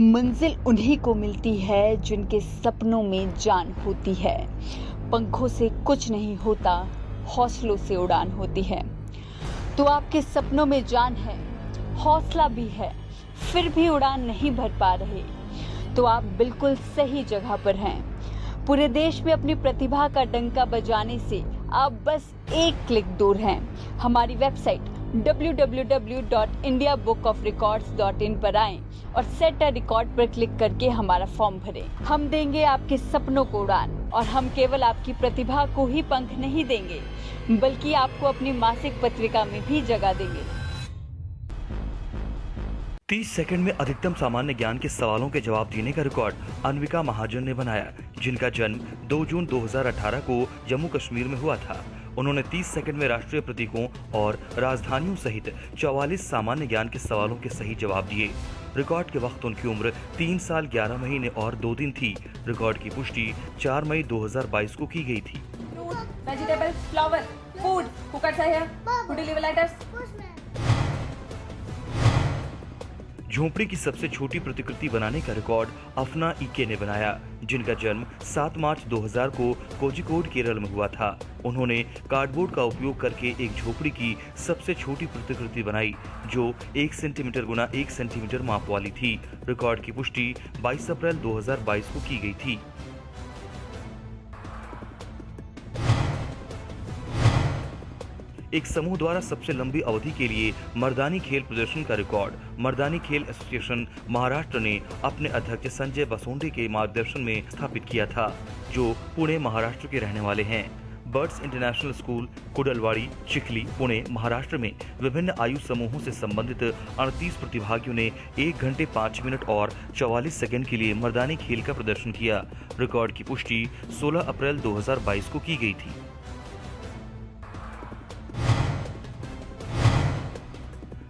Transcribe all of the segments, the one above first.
मंजिल उन्हीं को मिलती है जिनके सपनों में जान होती है। पंखों से कुछ नहीं होता, हौसलों से उड़ान होती है। तो आपके सपनों में जान है, हौसला भी है, फिर भी उड़ान नहीं भर पा रहे, तो आप बिल्कुल सही जगह पर हैं। पूरे देश में अपनी प्रतिभा का डंका बजाने से आप बस एक क्लिक दूर हैं। हमारी वेबसाइट www.indiabookofrecords.in पर आएं और सेट अ रिकॉर्ड पर क्लिक करके हमारा फॉर्म भरें। हम देंगे आपके सपनों को उड़ान, और हम केवल आपकी प्रतिभा को ही पंख नहीं देंगे, बल्कि आपको अपनी मासिक पत्रिका में भी जगह देंगे। 30 सेकंड में अधिकतम सामान्य ज्ञान के सवालों के जवाब देने का रिकॉर्ड अन्विका महाजन ने बनाया, जिनका जन्म 2 जून 2018 को जम्मू कश्मीर में हुआ था। उन्होंने 30 सेकंड में राष्ट्रीय प्रतीकों और राजधानियों सहित 44 सामान्य ज्ञान के सवालों के सही जवाब दिए। रिकॉर्ड के वक्त उनकी उम्र 3 साल 11 महीने और 2 दिन थी। रिकॉर्ड की पुष्टि 4 मई 2022 को की गई थी। Vegetable, flower, food. Who cuts are here? Who deliver letters? झोंपड़ी की सबसे छोटी प्रतिकृति बनाने का रिकॉर्ड अफना इके ने बनाया, जिनका जन्म 7 मार्च 2000 को कोझिकोड केरल में हुआ था। उन्होंने कार्डबोर्ड का उपयोग करके एक झोपड़ी की सबसे छोटी प्रतिकृति बनाई, जो 1 सेंटीमीटर गुना 1 सेंटीमीटर माप वाली थी। रिकॉर्ड की पुष्टि 22 अप्रैल 2022 को की गई थी। एक समूह द्वारा सबसे लंबी अवधि के लिए मर्दानी खेल प्रदर्शन का रिकॉर्ड मर्दानी खेल एसोसिएशन महाराष्ट्र ने अपने अध्यक्ष संजय बसोंडे के मार्गदर्शन में स्थापित किया था, जो पुणे महाराष्ट्र के रहने वाले हैं। Birds international school, Kudalwadi, Chikhali, Pune, Maharashtra में विभिन्न आयु समूहों से संबंधित 38 प्रतिभागियों ने 1 घंटे 5 मिनट और 44 सेकंड के लिए मर्दानी खेल का प्रदर्शन किया। रिकॉर्ड की पुष्टि 16 अप्रैल 2022 को की गई थी।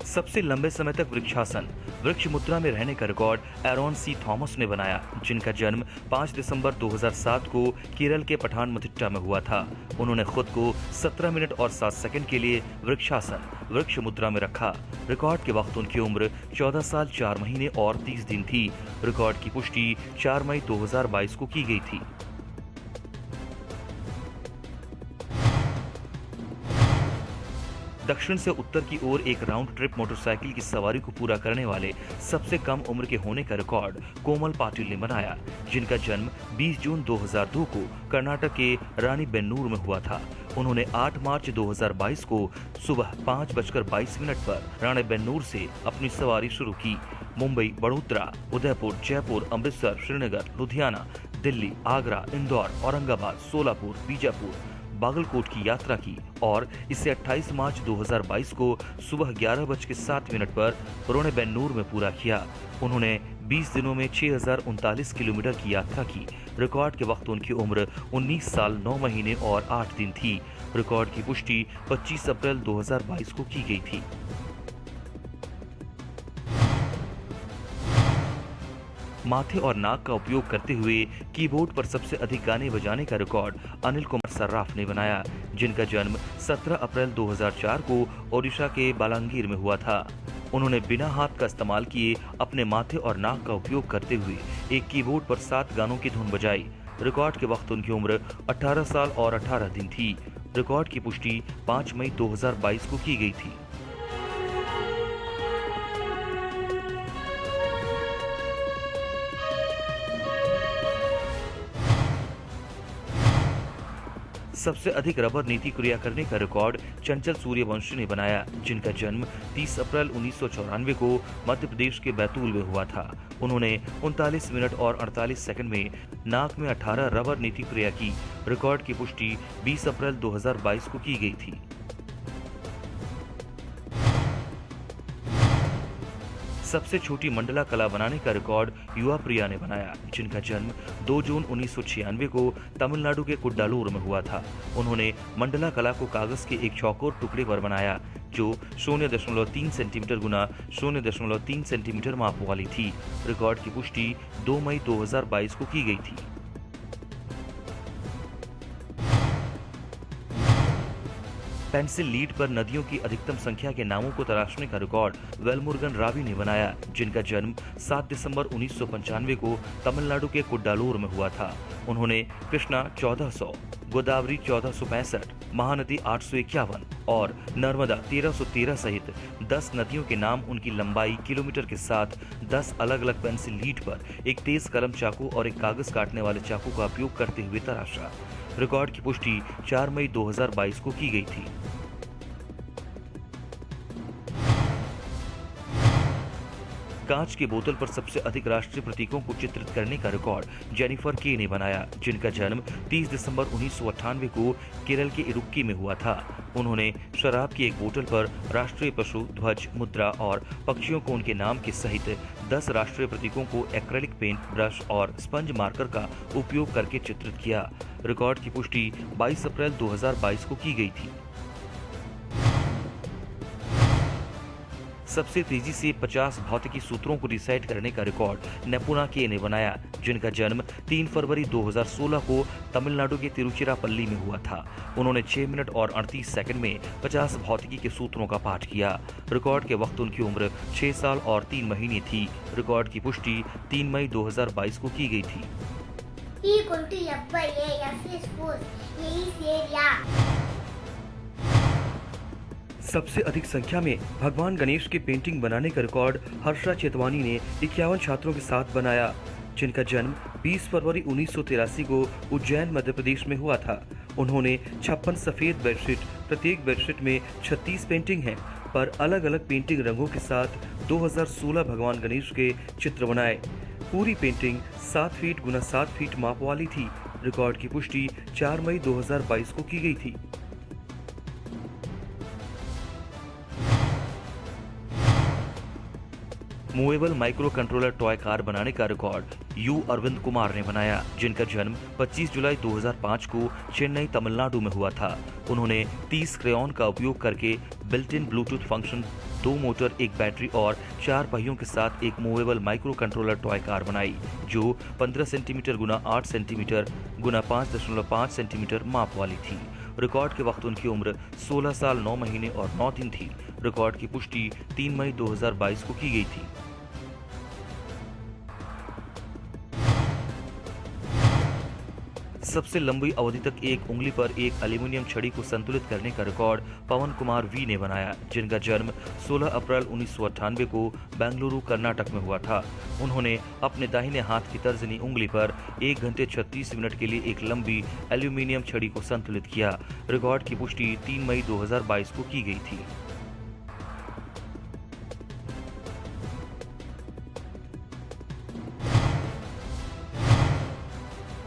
सबसे लंबे समय तक वृक्षासन वृक्ष मुद्रा में रहने का रिकॉर्ड एरॉन सी थॉमस ने बनाया, जिनका जन्म 5 दिसंबर 2007 को केरल के पठानमथिट्टा में हुआ था। उन्होंने खुद को 17 मिनट और 7 सेकंड के लिए वृक्षासन वृक्ष मुद्रा में रखा। रिकॉर्ड के वक्त उनकी उम्र 14 साल 4 महीने और 30 दिन थी। रिकॉर्ड की पुष्टि 4 मई 2022 को की गई थी। दक्षिण से उत्तर की ओर एक राउंड ट्रिप मोटरसाइकिल की सवारी को पूरा करने वाले सबसे कम उम्र के होने का रिकॉर्ड कोमल पाटिल ने बनाया, जिनका जन्म 20 जून 2002 को कर्नाटक के रानीबेन्नूर में हुआ था। उन्होंने 8 मार्च 2022 को सुबह 5:22 पर रानीबेन्नूर से अपनी सवारी शुरू की। मुंबई, बड़ोदरा, उदयपुर, जयपुर, अमृतसर, श्रीनगर, लुधियाना, दिल्ली, आगरा, इंदौर, औरंगाबाद, सोलापुर, बीजापुर, बागलकोट की यात्रा की और इसे 28 मार्च 2022 को सुबह 11:07 पर रानीबेन्नूर में पूरा किया। उन्होंने 20 दिनों में 6039 किलोमीटर की यात्रा की। रिकॉर्ड के वक्त उनकी उम्र 19 साल 9 महीने और 8 दिन थी। रिकॉर्ड की पुष्टि 25 अप्रैल 2022 को की गई थी। माथे और नाक का उपयोग करते हुए कीबोर्ड पर सबसे अधिक गाने बजाने का रिकॉर्ड अनिल कुमार सर्राफ ने बनाया, जिनका जन्म 17 अप्रैल 2004 को ओडिशा के बालांगीर में हुआ था। उन्होंने बिना हाथ का इस्तेमाल किए अपने माथे और नाक का उपयोग करते हुए एक कीबोर्ड पर 7 गानों की धुन बजाई। रिकॉर्ड के वक्त उनकी उम्र 18 साल और 18 दिन थी। रिकॉर्ड की पुष्टि 5 मई 2022 को की गई थी। सबसे अधिक रबर नीति क्रिया करने का रिकॉर्ड चंचल सूर्यवंशी ने बनाया, जिनका जन्म 30 अप्रैल 1994 को मध्य प्रदेश के बैतूल में हुआ था। उन्होंने 39 मिनट और 48 सेकंड में नाक में 18 रबर नीति क्रिया की। रिकॉर्ड की पुष्टि 20 अप्रैल 2022 को की गई थी। सबसे छोटी मंडला कला बनाने का रिकॉर्ड युवा प्रिया ने बनाया, जिनका जन्म 2 जून 1996 को तमिलनाडु के कुड्डालूर में हुआ था। उन्होंने मंडला कला को कागज के एक चौकोर टुकड़े पर बनाया, जो 0.3 सेंटीमीटर गुना 0.3 सेंटीमीटर माप वाली थी। रिकॉर्ड की पुष्टि 2 मई 2022 को की गई थी। पेंसिल लीड पर नदियों की अधिकतम संख्या के नामों को तराशने का रिकॉर्ड वेलमुरुगन रावी ने बनाया, जिनका जन्म 7 दिसंबर 1995 को तमिलनाडु के कुड्डालोर में हुआ था। उन्होंने कृष्णा 1400, गोदावरी 1465, महानदी 851 और नर्मदा 1313 सहित 10 नदियों के नाम उनकी लंबाई किलोमीटर के साथ 10 अलग अलग पेंसिल लीड पर एक तेज कलम चाकू और एक कागज काटने वाले चाकू का उपयोग करते हुए तराशा। रिकॉर्ड की पुष्टि 4 मई 2022 को की गई थी। कांच की बोतल पर सबसे अधिक राष्ट्रीय प्रतीकों को चित्रित करने का रिकॉर्ड जेनिफर के ने बनाया, जिनका जन्म 30 दिसंबर 1998 को केरल के इडुक्की में हुआ था। उन्होंने शराब की एक बोतल पर राष्ट्रीय पशु, ध्वज, मुद्रा और पक्षियों को उनके नाम के सहित 10 राष्ट्रीय प्रतीकों को एक्रेलिक पेंट, ब्रश और स्पंज मार्कर का उपयोग करके चित्रित किया। रिकॉर्ड की पुष्टि 22 अप्रैल 2022 को की गई थी। सबसे तेजी से 50 भौतिकी सूत्रों को रिसाइट करने का रिकॉर्ड नेपुना के ने बनाया, जिनका जन्म 3 फरवरी 2016 को तमिलनाडु के तिरुचिरापल्ली में हुआ था। उन्होंने 6 मिनट और 38 सेकंड में 50 भौतिकी के सूत्रों का पाठ किया। रिकॉर्ड के वक्त उनकी उम्र 6 साल और 3 महीने थी। रिकॉर्ड की पुष्टि 3 मई 2022 को की गई थी। सबसे अधिक संख्या में भगवान गणेश की पेंटिंग बनाने का रिकॉर्ड हर्षा चेतवानी ने 51 छात्रों के साथ बनाया, जिनका जन्म 20 फरवरी 1983 को उज्जैन, मध्य प्रदेश में हुआ था। उन्होंने 56 सफेद बेडशीट, प्रत्येक बेडशीट में 36 पेंटिंग हैं, पर अलग अलग पेंटिंग रंगों के साथ 2016 भगवान गणेश के चित्र बनाए। पूरी पेंटिंग 7 फीट गुना 7 फीट माप वाली थी। रिकॉर्ड की पुष्टि 4 मई 2022 को की गई थी। Movable micro controller toy car बनाने का रिकॉर्ड यू अरविंद कुमार ने बनाया, जिनका जन्म 25 जुलाई 2005 को चेन्नई, तमिलनाडु में हुआ था। उन्होंने 30 क्रेयॉन का उपयोग करके built in Bluetooth function, 2 motor, 1 battery और 4 पहियों के साथ एक movable micro controller toy car बनाई, जो 15 सेंटीमीटर गुना 8 सेंटीमीटर गुना 5.5 सेंटीमीटर माप वाली थी। रिकॉर्ड के वक्त उनकी उम्र 16 साल 9 महीने और 9 दिन थी। रिकॉर्ड की पुष्टि 3 मई 2022 को की गई थी। सबसे लंबी अवधि तक एक उंगली पर एक एल्यूमिनियम छड़ी को संतुलित करने का रिकॉर्ड पवन कुमार वी ने बनाया, जिनका जन्म 16 अप्रैल 1998 को बेंगलुरु, कर्नाटक में हुआ था। उन्होंने अपने दाहिने हाथ की तर्जनी उंगली पर 1 घंटे 36 मिनट के लिए एक लंबी एल्यूमिनियम छड़ी को संतुलित किया। रिकॉर्ड की पुष्टि 3 मई 2022 को की गई थी।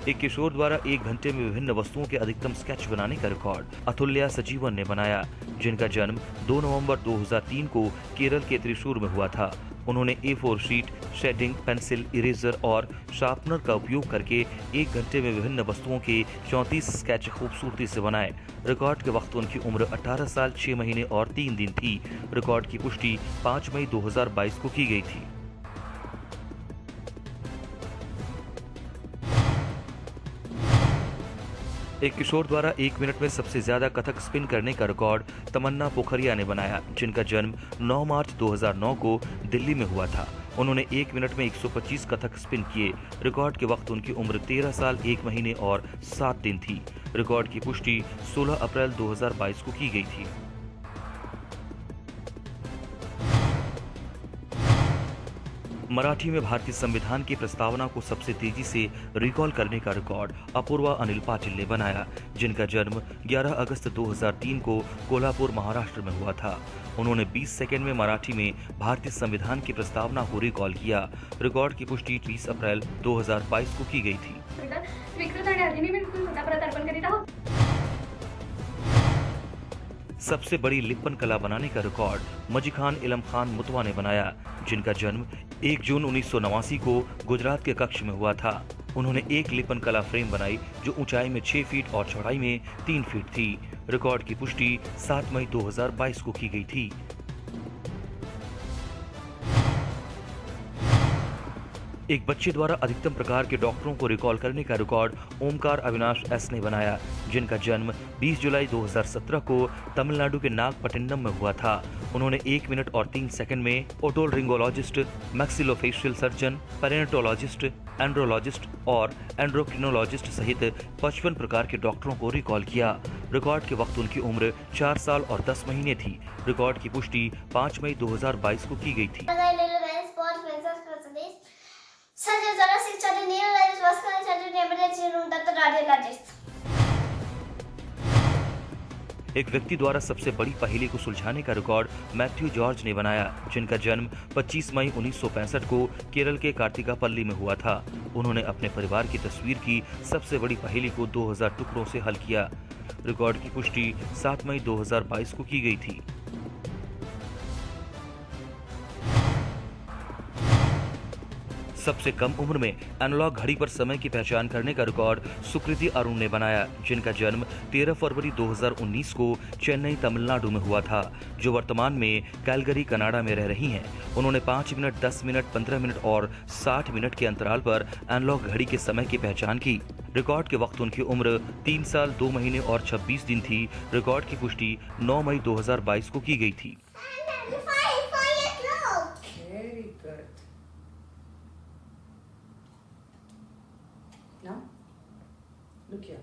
एक किशोर द्वारा 1 घंटे में विभिन्न वस्तुओं के अधिकतम स्केच बनाने का रिकॉर्ड अतुल्या सजीवन ने बनाया, जिनका जन्म 2 नवंबर 2003 को केरल के त्रिशूर में हुआ था। उन्होंने A4 sheet, shading, pencil, eraser और शार्पनर का उपयोग करके 1 घंटे में विभिन्न वस्तुओं के 34 स्केच खूबसूरती से बनाए। रिकॉर्ड के वक्त उनकी उम्र 18 साल 6 महीने और 3 दिन थी। रिकॉर्ड की पुष्टि 5 मई 2022 को की गई थी। एक किशोर द्वारा 1 मिनट में सबसे ज्यादा कथक स्पिन करने का रिकॉर्ड तमन्ना पोखरिया ने बनाया, जिनका जन्म 9 मार्च 2009 को दिल्ली में हुआ था। उन्होंने 1 मिनट में 125 कथक स्पिन किए। रिकॉर्ड के वक्त उनकी उम्र 13 साल 1 महीने और 7 दिन थी। रिकॉर्ड की पुष्टि 16 अप्रैल 2022 को की गई थी। मराठी में भारतीय संविधान की प्रस्तावना को सबसे तेजी से रिकॉल करने का रिकॉर्ड अपूर्वा अनिल पाटिल ने बनाया, जिनका जन्म 11 अगस्त 2003 को कोल्हापुर, महाराष्ट्र में हुआ था। उन्होंने 20 सेकंड में मराठी में भारतीय संविधान की प्रस्तावना को रिकॉल किया। रिकॉर्ड की पुष्टि 30 अप्रैल 2022 को की गई थी। सबसे बड़ी लिप्पन कला बनाने का रिकॉर्ड मजीखान इलम खान मुतवा ने बनाया, जिनका जन्म 1 जून 1989 को गुजरात के कच्छ में हुआ था। उन्होंने एक लिप्पन कला फ्रेम बनाई जो ऊंचाई में 6 फीट और चौड़ाई में 3 फीट थी। रिकॉर्ड की पुष्टि 7 मई 2022 को की गई थी। एक बच्चे द्वारा अधिकतम प्रकार के डॉक्टरों को रिकॉल करने का रिकॉर्ड ओमकार अविनाश एस ने बनाया, जिनका जन्म 20 जुलाई 2017 को तमिलनाडु के नागपट्टिनम में हुआ था। उन्होंने 1 मिनट और 3 सेकंड में ओटोलरिंगोलॉजिस्ट, मैक्सिलोफेशियल सर्जन, पेरिनेटोलॉजिस्ट, एंड्रोलॉजिस्ट और एंड्रोक्रिनोलॉजिस्ट सहित 55 प्रकार के डॉक्टरों को रिकॉल किया। रिकॉर्ड के वक्त उनकी उम्र 4 साल और 10 महीने थी। रिकॉर्ड की पुष्टि 5 मई 2022 को की गई थी। एक व्यक्ति द्वारा सबसे बड़ी पहेली को सुलझाने का रिकॉर्ड मैथ्यू जॉर्ज ने बनाया, जिनका जन्म 25 मई 1965 को केरल के कार्तिकापल्ली में हुआ था। उन्होंने अपने परिवार की तस्वीर की सबसे बड़ी पहेली को 2000 टुकड़ों से हल किया। रिकॉर्ड की पुष्टि 7 मई 2022 को की गई थी। सबसे कम उम्र में एनालॉग घड़ी पर समय की पहचान करने का रिकॉर्ड सुकृति अरुण ने बनाया, जिनका जन्म 13 फरवरी 2019 को चेन्नई तमिलनाडु में हुआ था, जो वर्तमान में कैलगरी कनाडा में रह रही हैं। उन्होंने 5 मिनट, 10 मिनट, 15 मिनट और 60 मिनट के अंतराल पर एनालॉग घड़ी के समय की पहचान की। रिकॉर्ड के वक्त उनकी उम्र 3 साल 2 महीने और 26 दिन थी। रिकॉर्ड की पुष्टि 9 मई 2022 को की गई थी। Now, look here.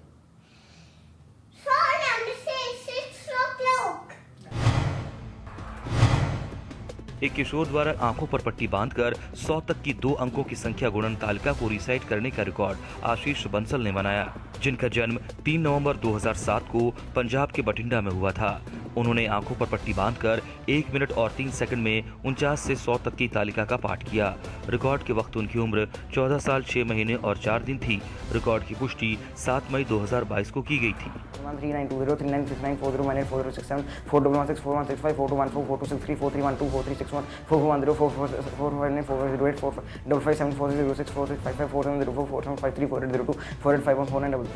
एक किशोर द्वारा आंखों पर पट्टी बांधकर 100 तक की 2 अंकों की संख्या गुणन तालिका को रिसाइट करने का रिकॉर्ड आशीष बंसल ने बनाया, जिनका जन्म 3 नवंबर 2007 को पंजाब के बठिंडा में हुआ था। उन्होंने आंखों पर पट्टी बांधकर 1 मिनट और 3 सेकंड में 49 से 100 तक की तालिका का पाठ किया। रिकॉर्ड के वक्त उनकी उम्र 14 साल 6 महीने और 4 दिन थी। रिकॉर्ड की पुष्टि 7 मई 2022 को की गई थी। 3920396940184067 4164164165 4214 4263 4312 4361 4410 4449 4408 4557 4606 4655 4704 4753 4802 4851 4922।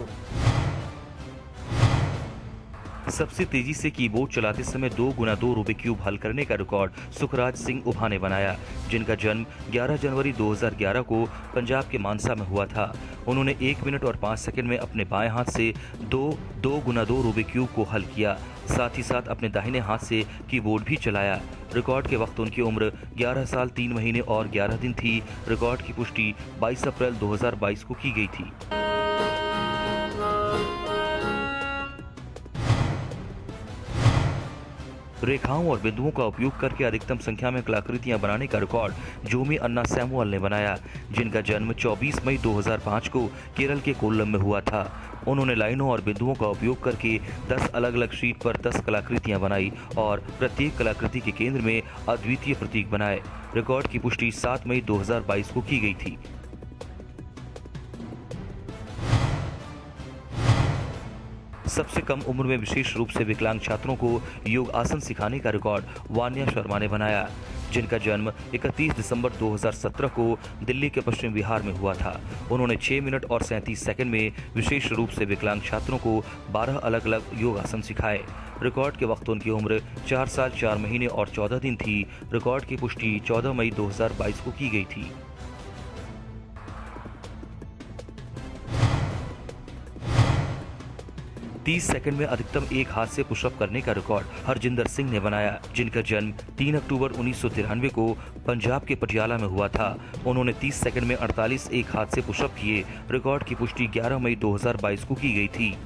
सबसे तेजी से कीबोर्ड चलाते समय 2x2 रूबिक क्यूब हल करने का रिकॉर्ड सुखराज सिंह उभा ने बनाया, जिनका जन्म 11 जनवरी 2011 को पंजाब के मानसा में हुआ था। उन्होंने 1 मिनट और 5 सेकंड में अपने बाएं हाथ से 2x2 रूबिक क्यूब को हल किया। साथ ही साथ अपने दाहिने हाथ से कीबोर्ड भी चलाया। रिकॉर्ड के वक्त उनकी उम्र 11 साल 3 महीने और 11 दिन थी। रिकॉर्ड की पुष्टि 22 अप्रैल 2022 को की गई थी। रेखाओं और बिंदुओं का उपयोग करके अधिकतम संख्या में कलाकृतियां बनाने का रिकॉर्ड जोमी अन्ना सैमुअल ने बनाया, जिनका जन्म 24 मई 2005 को केरल के कोल्लम में हुआ था। उन्होंने लाइनों और बिंदुओं का उपयोग करके 10 अलग अलग शीट पर 10 कलाकृतियां बनाई और प्रत्येक कलाकृति के केंद्र में अद्वितीय प्रतीक बनाए। रिकॉर्ड की पुष्टि 7 मई 2022 को की गई थी। सबसे कम उम्र में विशेष रूप से विकलांग छात्रों को योग आसन सिखाने का रिकॉर्ड वान्या शर्मा ने बनाया, जिनका जन्म 31 दिसंबर 2017 को दिल्ली के पश्चिम बिहार में हुआ था। उन्होंने 6 मिनट और 37 सेकंड में विशेष रूप से विकलांग छात्रों को 12 अलग अलग योग आसन सिखाए। रिकॉर्ड के वक्त उनकी उम्र 4 साल 4 महीने और 14 दिन थी। रिकॉर्ड की पुष्टि 14 मई 2022 को की गई थी। तीस सेकंड में अधिकतम एक हाथ से पुशअप करने का रिकॉर्ड हरजिंदर सिंह ने बनाया, जिनका जन्म 3 अक्टूबर 1993 को पंजाब के पटियाला में हुआ था। उन्होंने 30 सेकंड में 48 एक हाथ से पुशअप किए। रिकॉर्ड की पुष्टि 11 मई 2022 को की गई थी।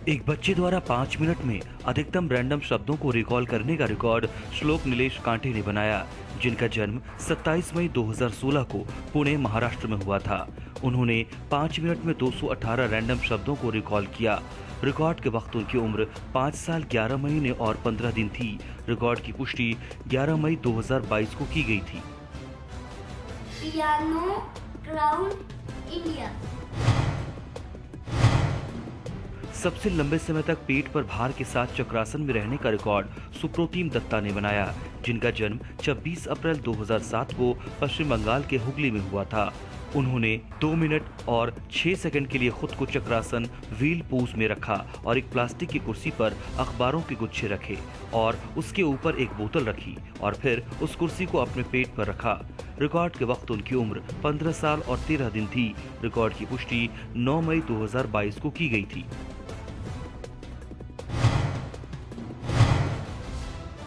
एक बच्चे द्वारा 5 मिनट में अधिकतम रैंडम शब्दों को रिकॉल करने का रिकॉर्ड श्लोक नीलेश कांटे ने बनाया, जिनका जन्म 27 मई 2016 को पुणे महाराष्ट्र में हुआ था। उन्होंने 5 मिनट में 218 रैंडम शब्दों को रिकॉल किया। रिकॉर्ड के वक्त उनकी उम्र 5 साल 11 महीने और 15 दिन थी। रिकॉर्ड की पुष्टि 11 मई 2022 को की गई थी। Piano crown India. सबसे लंबे समय तक पेट पर भार के साथ चक्रासन में रहने का रिकॉर्ड सुप्रोतिम दत्ता ने बनाया, जिनका जन्म 26 अप्रैल 2007 को पश्चिम बंगाल के हुगली में हुआ था। उन्होंने 2 मिनट और 6 सेकंड के लिए खुद को चक्रासन व्हील पोज में रखा और एक प्लास्टिक की कुर्सी पर अखबारों के गुच्छे रखे और उसके ऊपर एक बोतल रखी और फिर उस कुर्सी को अपने पेट पर रखा। रिकॉर्ड के वक्त उनकी उम्र 15 साल और 13 दिन थी। रिकॉर्ड की पुष्टि 9 मई 2022 को की गई थी।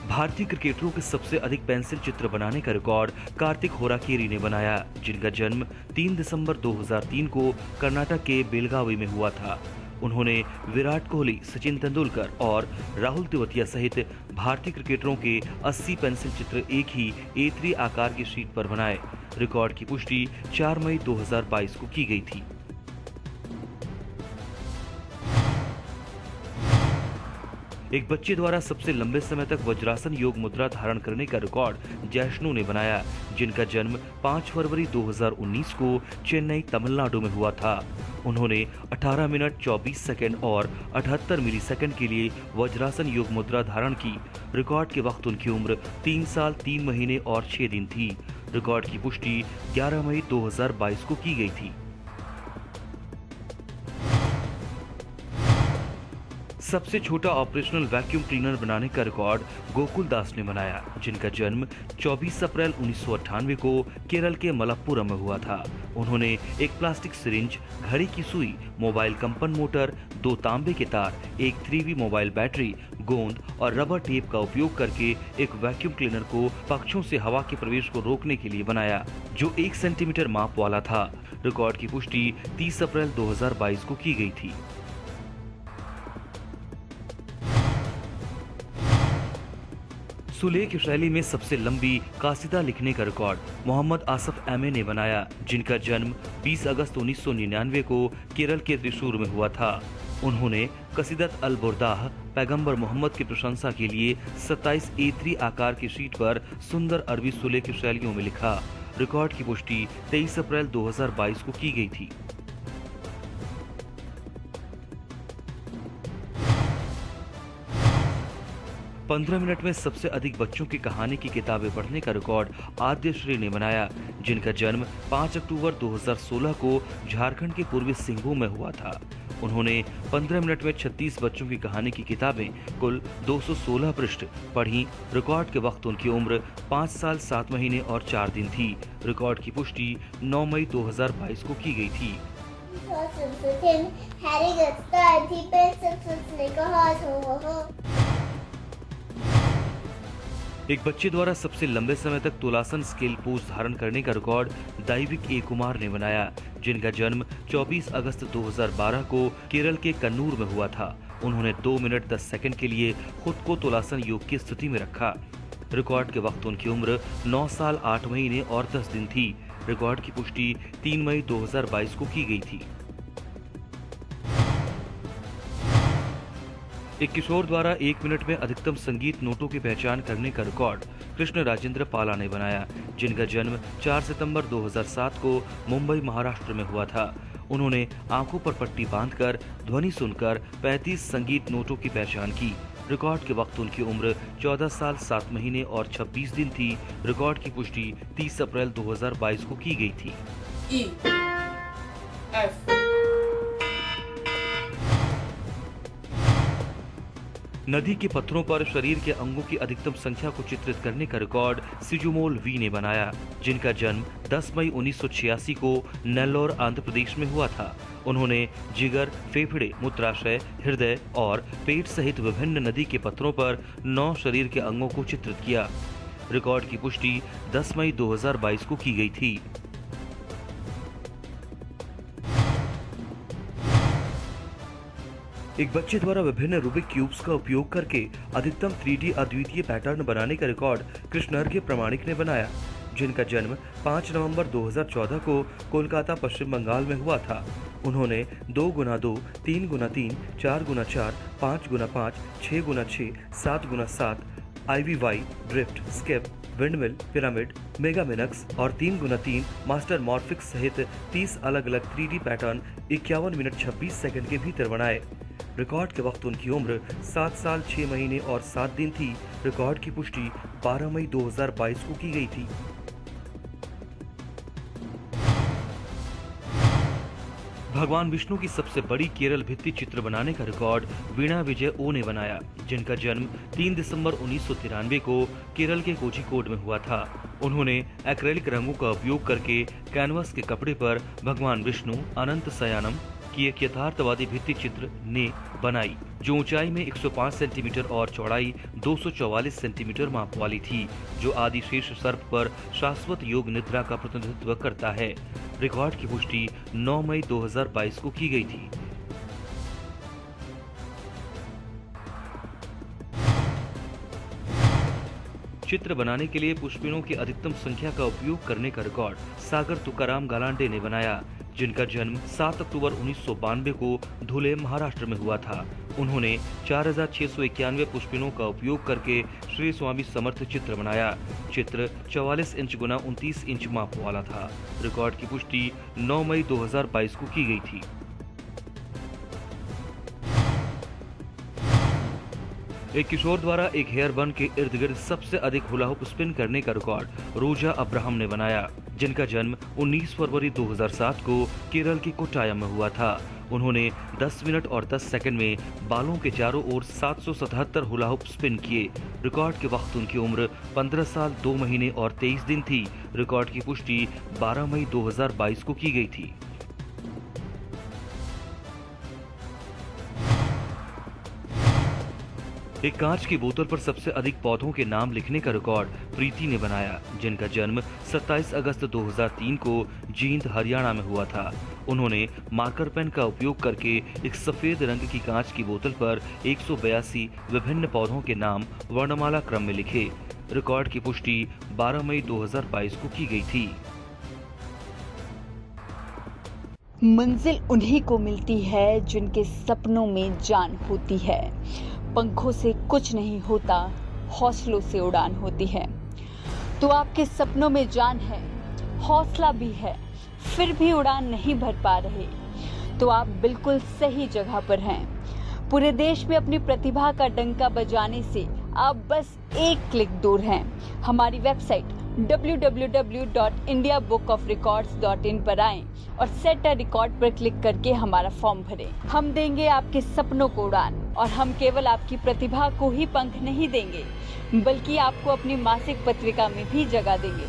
भारतीय क्रिकेटरों के सबसे अधिक पेंसिल चित्र बनाने का रिकॉर्ड कार्तिक होराकेरी ने बनाया, जिनका जन्म 3 दिसंबर 2003 को कर्नाटक के बेलगावी में हुआ था। उन्होंने विराट कोहली, सचिन तेंदुलकर और राहुल तेवतिया सहित भारतीय क्रिकेटरों के 80 पेंसिल चित्र एक ही A3 आकार की शीट पर बनाए। रिकॉर्ड की पुष्टि 4 मई 2022 को की गई थी। एक बच्चे द्वारा सबसे लंबे समय तक वज्रासन योग मुद्रा धारण करने का रिकॉर्ड जैष्णु ने बनाया, जिनका जन्म 5 फरवरी 2019 को चेन्नई, तमिलनाडु में हुआ था। उन्होंने 18 मिनट 24 सेकंड और 78 मिलीसेकंड के लिए वज्रासन योग मुद्रा धारण की। रिकॉर्ड के वक्त उनकी उम्र 3 साल 3 महीने और 6 दिन थी। रिकॉर्ड की पुष्टि 11 मई 2022 को की गई थी। सबसे छोटा ऑपरेशनल वैक्यूम क्लीनर बनाने का रिकॉर्ड गोकुल दास ने बनाया, जिनका जन्म 24 अप्रैल 1998 को केरल के मलप्पुरम में हुआ था। उन्होंने एक प्लास्टिक सिरिंज, घड़ी की सुई, मोबाइल कंपन मोटर, 2 तांबे के तार, एक 3V मोबाइल बैटरी, गोंद और रबर टेप का उपयोग करके एक वैक्यूम क्लीनर को पक्षों से हवा के प्रवेश को रोकने के लिए बनाया, जो 1 सेंटीमीटर माप वाला था। रिकॉर्ड की पुष्टि 30 अप्रैल 2022 को की गई थी। सुलेख शैली में सबसे लंबी कासिदा लिखने का record Mohammad Asaf M A ने बनाया, जिनका जन्म 20 अगस्त 1999 को केरल के त्रिशूर में हुआ था। उन्होंने कसीदत अल बुरदाह, पैगंबर मोहम्मद की प्रशंसा के लिए 27 A3 आकार की शीट पर सुंदर अरबी सुलेख शैलियों में लिखा। रिकॉर्ड की पुष्टि 23 अप्रैल 2022 को की गई थी। पंद्रह मिनट में सबसे अधिक बच्चों की कहानी की किताबें पढ़ने का रिकॉर्ड आद्य श्री ने बनाया, जिनका जन्म 5 अक्टूबर 2016 को झारखंड के पूर्वी सिंहभूम में हुआ था। उन्होंने 15 मिनट में 36 बच्चों की कहानी की किताबें कुल 216 पृष्ठ पढ़ी। रिकॉर्ड के वक्त उनकी उम्र 5 साल 7 महीने और 4 दिन थी। रिकॉर्ड की पुष्टि 9 मई 2022 को की गई थी। एक बच्चे द्वारा सबसे लंबे समय तक तुलासन स्केल पोज धारण करने का रिकॉर्ड दैविक ए कुमार ने बनाया, जिनका जन्म 24 अगस्त 2012 को केरल के कन्नूर में हुआ था। उन्होंने 2 मिनट 10 सेकंड के लिए खुद को तुलासन योग की स्थिति में रखा। रिकॉर्ड के वक्त उनकी उम्र 9 साल 8 महीने और 10 दिन थी। रिकॉर्ड की पुष्टि 3 मई 2022 को की गई थी। एक किशोर द्वारा 1 मिनट में अधिकतम संगीत नोटों की पहचान करने का रिकॉर्ड कृष्ण राजेंद्र पाला ने बनाया, जिनका जन्म 4 सितंबर 2007 को मुंबई, महाराष्ट्र में हुआ था। उन्होंने आंखों पर पट्टी बांधकर ध्वनि सुनकर 35 संगीत नोटों की पहचान की। रिकॉर्ड के वक्त उनकी उम्र 14 साल 7 महीने और 26 दिन थी। रिकॉर्ड की पुष्टि 30 अप्रैल 2022 को की गई थी। नदी के पत्थरों पर शरीर के अंगों की अधिकतम संख्या को चित्रित करने का रिकॉर्ड सिजुमोल वी ने बनाया, जिनका जन्म 10 मई 1986 को नेल्लोर, आंध्र प्रदेश में हुआ था। उन्होंने जिगर, फेफड़े, मूत्राशय, हृदय और पेट सहित विभिन्न नदी के पत्थरों पर 9 शरीर के अंगों को चित्रित किया। रिकॉर्ड की पुष्टि 10 मई 2022 को की गई थी। एक बच्चे द्वारा विभिन्न रूबिक क्यूब्स का उपयोग करके अधिकतम 3D अद्वितीय पैटर्न बनाने का रिकॉर्ड कृष्णर्घ्य प्रामाणिक ने बनाया, जिनका जन्म 5 नवंबर 2014 को कोलकाता, पश्चिम बंगाल में हुआ था। उन्होंने 2x2, 3x3, 4x4, 5x5, 6x6, 7x7, IVY, drift, scape, windmill, pyramid, megaminx और 3x3 मास्टर मॉर्फिक्स सहित 30 अलग अलग 3D पैटर्न 51 मिनट 26 सेकंड के भीतर बनाए। रिकॉर्ड के वक्त उनकी उम्र 7 साल 6 महीने और 7 दिन थी। रिकॉर्ड की पुष्टि 12 मई 2022 को की गई थी। भगवान विष्णु की सबसे बड़ी केरल भित्ति चित्र बनाने का रिकॉर्ड वीणा विजय ओ ने बनाया, जिनका जन्म 3 दिसंबर 1993 को केरल के कोझिकोड में हुआ था। उन्होंने एक्रेलिक रंगों का उपयोग करके कैनवास के कपड़े पर भगवान विष्णु अनंत शयनम की एक यथार्थवादी भित्ति चित्र ने बनाई, जो ऊंचाई में 105 सेंटीमीटर और चौड़ाई 244 सेंटीमीटर माप वाली थी, जो आदि शीर्ष सर्प पर शाश्वत योग निद्रा का प्रतिनिधित्व करता है। रिकॉर्ड की पुष्टि 9 मई 2022 को की गई थी। चित्र बनाने के लिए पुष्पिनों की अधिकतम संख्या का उपयोग करने का रिकॉर्ड सागर तुकाराम गालांडे ने बनाया, जिनका जन्म 7 अक्टूबर 1992 को धुले, महाराष्ट्र में हुआ था। उन्होंने 4691 पुष्पिनों का उपयोग करके श्री स्वामी समर्थ चित्र बनाया। चित्र 44 इंच गुना 29 इंच माप वाला था। रिकॉर्ड की पुष्टि 9 मई 2022 को की गई थी। एक किशोर द्वारा एक हेयर बन के इर्द गिर्द सबसे अधिक हुला हुप स्पिन करने का रिकॉर्ड रोजा अब्राहम ने बनाया, जिनका जन्म 19 फरवरी 2007 को केरल के कोट्टायम में हुआ था। उन्होंने 10 मिनट और 10 सेकंड में बालों के चारों ओर 777 हुला हुप स्पिन किए। रिकॉर्ड के वक्त उनकी उम्र 15 साल 2 महीने और 23 दिन थी। रिकॉर्ड की पुष्टि 12 मई 2022 को की गई थी। एक कांच की बोतल पर सबसे अधिक पौधों के नाम लिखने का रिकॉर्ड प्रीति ने बनाया, जिनका जन्म 27 अगस्त 2003 को जींद, हरियाणा में हुआ था। उन्होंने मार्कर पेन का उपयोग करके एक सफेद रंग की कांच की बोतल पर 182 विभिन्न पौधों के नाम वर्णमाला क्रम में लिखे। रिकॉर्ड की पुष्टि 12 मई 2022 को की गई थी। मंजिल उन्हीं को मिलती है जिनके सपनों में जान होती है। पंखों से कुछ नहीं होता, हौसलों से उड़ान होती है। तो आपके सपनों में जान है, हौसला भी है, फिर भी उड़ान नहीं भर पा रहे, तो आप बिल्कुल सही जगह पर हैं। पूरे देश में अपनी प्रतिभा का डंका बजाने से आप बस एक क्लिक दूर हैं। हमारी वेबसाइट www.indiabookofrecords.in पर आएं और सेट अ रिकॉर्ड पर क्लिक करके हमारा फॉर्म भरें। हम देंगे आपके सपनों को उड़ान, और हम केवल आपकी प्रतिभा को ही पंख नहीं देंगे, बल्कि आपको अपनी मासिक पत्रिका में भी जगह देंगे।